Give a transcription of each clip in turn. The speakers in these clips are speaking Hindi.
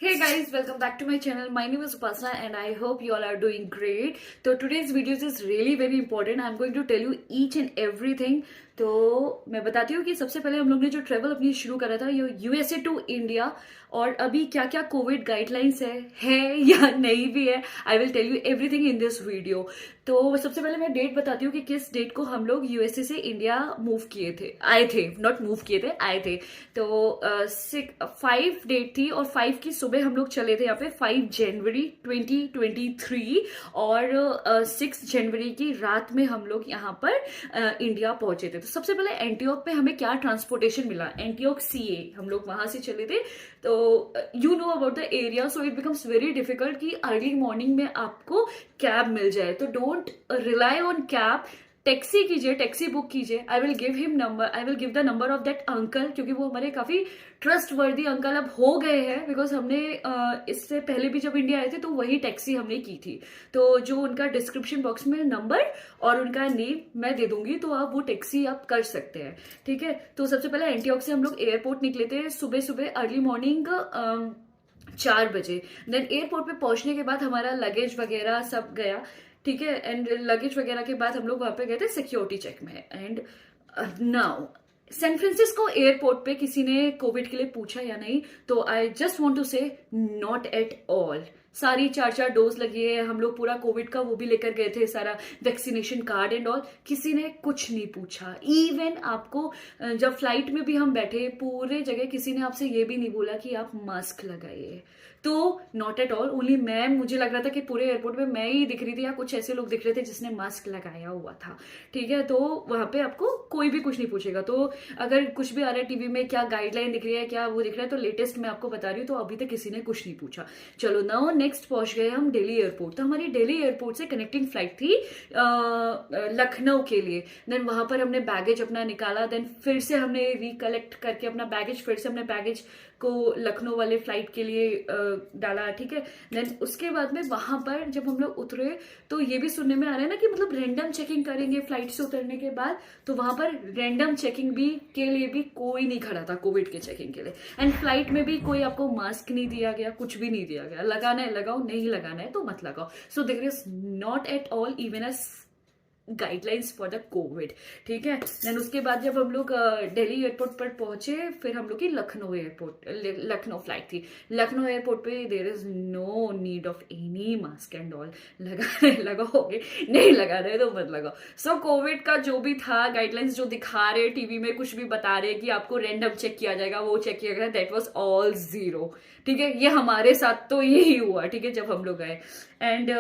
Hey guys, welcome back to my channel. My name is Upasana and I hope you all are doing great. So today's video is really very important. I'm going to tell you each and everything. तो मैं बताती हूँ कि सबसे पहले हम लोग ने जो ट्रेवल अपनी शुरू करा था ये यूएसए टू इंडिया, और अभी क्या क्या कोविड गाइडलाइंस है या नहीं भी है. I will tell you everything in this video. तो सबसे पहले मैं डेट बताती हूँ कि किस डेट को हम लोग यूएसए से इंडिया मूव किए थे, आए थे, नॉट मूव किए थे, आए थे. तो 5 डेट थी और 5 की सुबह हम लोग चले थे यहाँ पे 5 जनवरी 2023, और 6 जनवरी की रात में हम लोग यहाँ पर इंडिया पहुंचे थे. तो सबसे पहले एंटीओक पे हमें क्या ट्रांसपोर्टेशन मिला, एंटीओक सीए हम लोग वहां से चले थे. तो you know about the area, so it becomes very difficult कि अर्ली मॉर्निंग में आपको कैब मिल जाए. तो don't rely on cab, taxi कीजिए, टैक्सी बुक कीजिए. I will give him number, I will give the number of that uncle, क्योंकि वो हमारे काफी ट्रस्ट वर्दी अंकल अब हो गए हैं, बिकॉज हमने इससे पहले भी जब इंडिया आए थे तो वही टैक्सी हमने की थी. तो जो उनका डिस्क्रिप्शन बॉक्स में नंबर और उनका नेम मैं दे दूंगी, तो आप वो टैक्सी आप कर सकते हैं. ठीक है. तो सबसे पहले एंटीऑक से हम लोग एयरपोर्ट निकले थे सुबह सुबह अर्ली मॉर्निंग 4 बजे. देन एयरपोर्ट पे पहुंचने के बाद हमारा लगेज वगैरह सब गया. ठीक है. एंड लगेज वगैरह के बाद हम लोग वहां पे गए थे सिक्योरिटी चेक में. And now San Francisco airport पे किसी ने कोविड के लिए पूछा या नहीं, तो आई जस्ट वांट टू से नॉट एट ऑल. सारी 4 डोज लगी है, हम लोग पूरा कोविड का वो भी लेकर गए थे, सारा वैक्सीनेशन कार्ड एंड ऑल. किसी ने कुछ नहीं पूछा. इवन आपको जब फ्लाइट में भी हम बैठे पूरे जगह किसी ने आपसे ये भी नहीं बोला कि आप मास्क लगाइए. तो नॉट एट ऑल, ओनली मुझे लग रहा था कि पूरे एयरपोर्ट में मैं ही दिख रही थी या कुछ ऐसे लोग दिख रहे थे जिसने मास्क लगाया हुआ था. ठीक है. तो वहां पे आपको कोई भी कुछ नहीं पूछेगा. तो अगर कुछ भी आ रहा है टीवी में, क्या गाइडलाइन दिख रही है, क्या वो दिख रहा है, तो लेटेस्ट मैं आपको बता रही हूँ. तो अभी तक किसी ने कुछ नहीं पूछा. चलो नाउ नेक्स्ट पहुंच गए हम दिल्ली एयरपोर्ट. तो हमारी दिल्ली एयरपोर्ट से कनेक्टिंग फ्लाइट थी लखनऊ के लिए. देन वहां पर हमने बैगेज अपना निकाला. देन फिर से हमने रिकलेक्ट करके अपना बैगेज, फिर से हमने बैगेज को लखनऊ वाले फ्लाइट के लिए डाला. ठीक है. देन उसके बाद में वहां पर जब हम लोग उतरे, तो ये भी सुनने में आ रहा है ना कि मतलब रैंडम चेकिंग करेंगे फ्लाइट से उतरने के बाद. तो वहां पर रैंडम चेकिंग भी के लिए भी कोई नहीं खड़ा था कोविड के चेकिंग के लिए. एंड फ्लाइट में भी कोई आपको मास्क नहीं दिया गया, कुछ भी नहीं दिया गया. लगाना है लगाओ, नहीं लगाना है तो मत लगाओ. So there is not at all even a guidelines for the COVID. ठीक है. देन उसके बाद जब हम लोग दिल्ली एयरपोर्ट पर पहुंचे, फिर हम लोग की लखनऊ एयरपोर्ट, लखनऊ फ्लाइट थी. लखनऊ एयरपोर्ट पे there is no need of any mask and all. लगाओगे, नहीं लगा रहे तो मत लगाओ. सो कोविड का जो भी था गाइडलाइंस, जो दिखा रहे टीवी में, कुछ भी बता रहे कि आपको रैंडम चेक किया जाएगा, वो चेक किया गया, दैट वॉज ऑल जीरो. ठीक है. ये हमारे साथ तो यही हुआ. ठीक है. जब हम लोग गए. एंड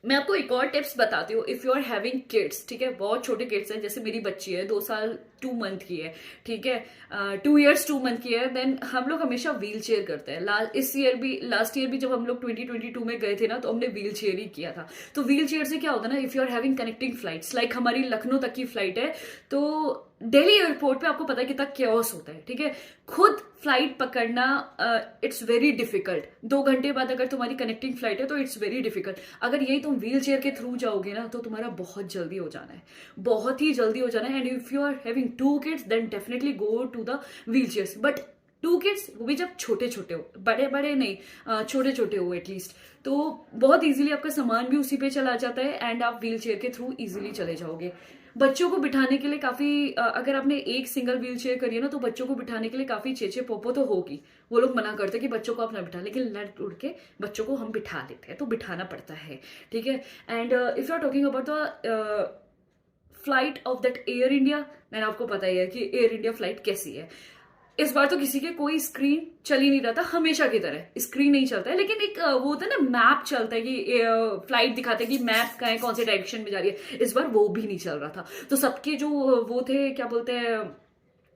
मैं आपको एक और टिप्स बताती हूँ. If you are having kids, ठीक है, बहुत छोटे किड्स हैं, जैसे मेरी बच्ची है 2 साल 2 मंथ की है. ठीक है. 2 years 2 month की है. देन हम लोग हमेशा व्हील चेयर करते हैं. लास्ट ईयर भी जब हम लोग 2022 में गए थे ना, तो हमने व्हील चेयर ही किया था. तो व्हील चेयर से क्या होता है ना, if you are having connecting flights, like हमारी लखनऊ तक की फ्लाइट है, तो दिल्ली एयरपोर्ट पे आपको पता है कितना केओस होता है. ठीक है. खुद फ्लाइट पकड़ना इट्स वेरी डिफिकल्ट. 2 घंटे बाद अगर तुम्हारी कनेक्टिंग फ्लाइट है तो इट्स वेरी डिफिकल्ट. अगर यही तुम व्हील चेयर के थ्रू जाओगे ना, तो तुम्हारा बहुत जल्दी हो जाना है, बहुत ही जल्दी हो जाना है. And if you are having 2 kids then definitely go to the wheel chairs. But 2 kids, वो भी जब छोटे छोटे हो, बड़े बड़े नहीं, छोटे छोटे हो एटलीस्ट, तो बहुत इजीली आपका सामान भी उसी पे चला जाता है एंड आप व्हील चेयर के थ्रू इजीली चले जाओगे. बच्चों को बिठाने के लिए काफी, अगर आपने एक सिंगल व्हील चेयर करी है ना, तो बच्चों को बिठाने के लिए काफी चेचे पोपो तो होगी. वो लोग मना करते हैं कि बच्चों को आप ना बिठा, लेकिन लड़ उड़ के बच्चों को हम बिठा देते हैं, तो बिठाना पड़ता है. ठीक है. And if you are talking about the flight of that Air India, मैंने आपको पता ही है कि एयर इंडिया फ्लाइट कैसी है. इस बार तो किसी के कोई स्क्रीन चल ही नहीं रहा था. हमेशा की तरह स्क्रीन नहीं चलता है, लेकिन एक वो होता है ना, मैप चलता है कि फ्लाइट दिखाते हैं कि मैप का है, कौन से डायरेक्शन में जा रही है. इस बार वो भी नहीं चल रहा था. तो सबके जो वो थे, क्या बोलते हैं,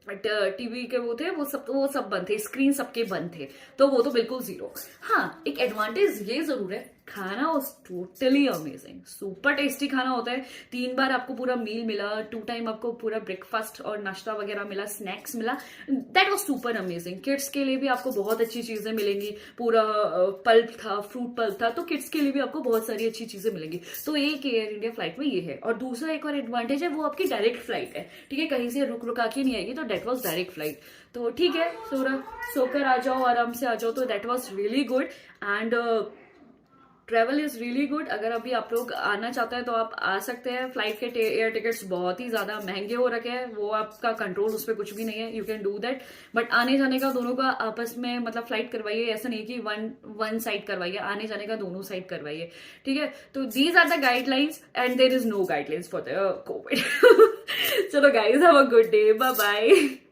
टीवी के वो थे, वो सब बंद थे, स्क्रीन सबके बंद थे. तो वो तो बिल्कुल जीरो. हाँ, एक एडवांटेज ये जरूर है खाना was totally amazing, super tasty खाना होता है। 3 बार आपको पूरा मील मिला, 2 टाइम आपको पूरा ब्रेकफास्ट और नाश्ता वगैरह मिला, स्नैक्स मिला। That was super amazing. Kids के लिए भी आपको बहुत अच्छी चीजें मिलेंगी, पूरा पल्प था, फ्रूट पल्प था, तो किड्स के लिए भी आपको बहुत सारी अच्छी चीजें मिलेंगी। तो एक एयर इंडिया फ्लाइट में ये है। और दूसरा एक और एडवांटेज है, वो आपकी डायरेक्ट फ्लाइट है, ठीक है, कहीं से रुक रुका के नहीं आएगी, तो दैट वॉज डायरेक्ट फ्लाइट। तो ठीक है, सोकर आ जाओ, आराम से आ जाओ, तो that was really good. And travel is really good. अगर अभी आप लोग आना चाहते हैं तो आप आ सकते हैं। फ्लाइट के एयर टिकट्स बहुत ही ज्यादा महंगे हो रखे हैं, वो आपका कंट्रोल उस पर कुछ भी नहीं है, you can do that. But आने जाने का दोनों का आपस में मतलब फ्लाइट करवाइए, ऐसा नहीं कि वन साइड करवाइए, आने जाने का दोनों साइड करवाइए, ठीक है। तो these are the guidelines and there is no guidelines for the COVID. चलो guys, have a good day, bye bye.